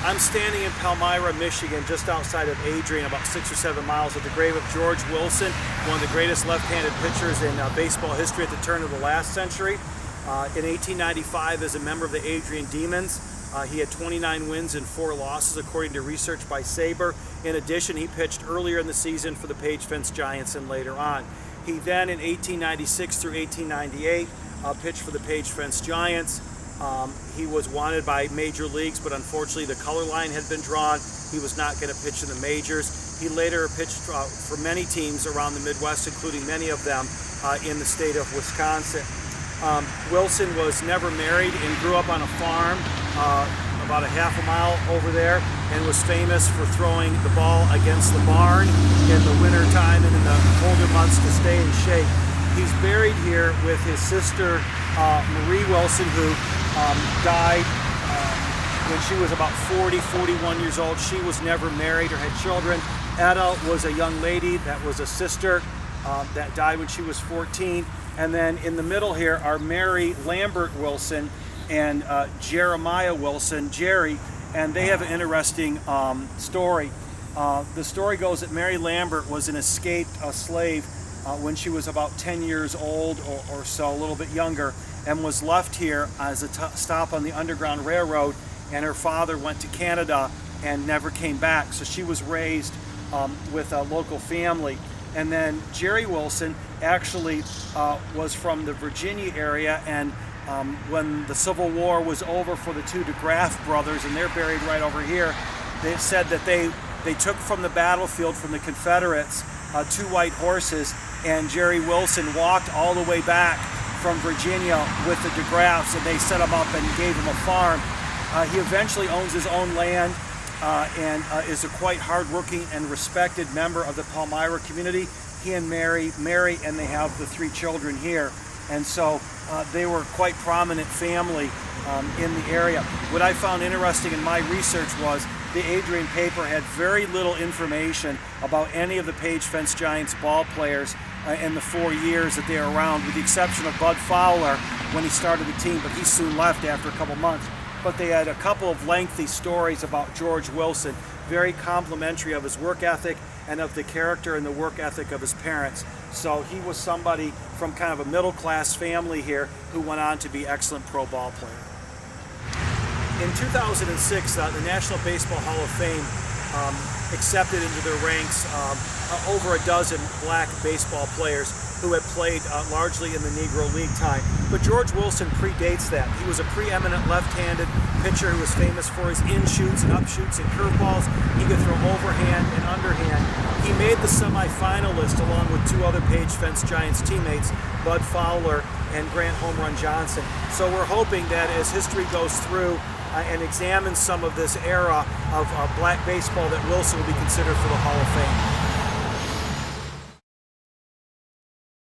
I'm standing in Palmyra, Michigan, just outside of Adrian, about 6 or 7 miles, at the grave of George Wilson, one of the greatest left-handed pitchers in baseball history at the turn of the last century. In 1895, as a member of the Adrian Demons, he had 29 wins and 4 losses, according to research by Sabre. In addition, he pitched earlier in the season for the Page Fence Giants and later on. He then, in 1896 through 1898, pitched for the Page Fence Giants. He was wanted by major leagues, but unfortunately the color line had been drawn. He was not going to pitch in the majors. He later pitched for many teams around the Midwest, including many of them in the state of Wisconsin. Wilson was never married and grew up on a farm about a half a mile over there, and was famous for throwing the ball against the barn in the winter time and in the colder months to stay in shape. He's buried here with his sister Marie Wilson, who died when she was about 41 years old. She was never married or had children. Etta was a young lady that was a sister that died when she was 14. And then in the middle here are Mary Lambert Wilson and Jeremiah Wilson, Jerry, and they have an interesting story. The story goes that Mary Lambert was an escaped slave when she was about 10 years old or so, a little bit younger, and was left here as a stop on the Underground Railroad, and her father went to Canada and never came back. So she was raised with a local family. And then Jerry Wilson actually was from the Virginia area, and when the Civil War was over for the two DeGraff brothers, and they're buried right over here, they said that they took from the battlefield from the Confederates 2 white horses, and Jerry Wilson walked all the way back from Virginia with the DeGraffs, and they set him up and gave him a farm. He eventually owns his own land and is a quite hardworking and respected member of the Palmyra community. He and Mary marry, and they have the 3 children here. And so they were quite prominent family in the area. What I found interesting in my research was the Adrian paper had very little information about any of the Page Fence Giants ball players in the 4 years that they were around, with the exception of Bud Fowler when he started the team, but he soon left after a couple months. But they had a couple of lengthy stories about George Wilson, very complimentary of his work ethic and of the character and the work ethic of his parents. So he was somebody from kind of a middle-class family here who went on to be excellent pro ball player. In 2006, the National Baseball Hall of Fame accepted into their ranks over a dozen black baseball players who had played largely in the Negro League time. But George Wilson predates that. He was a preeminent left-handed pitcher who was famous for his in-shoots and up-shoots and curveballs. He could throw overhand and underhand. He made the semifinalist along with 2 other Page Fence Giants teammates, Bud Fowler and Grant Home Run Johnson. So we're hoping that as history goes through and examines some of this era of black baseball, that Wilson will be considered for the Hall of Fame.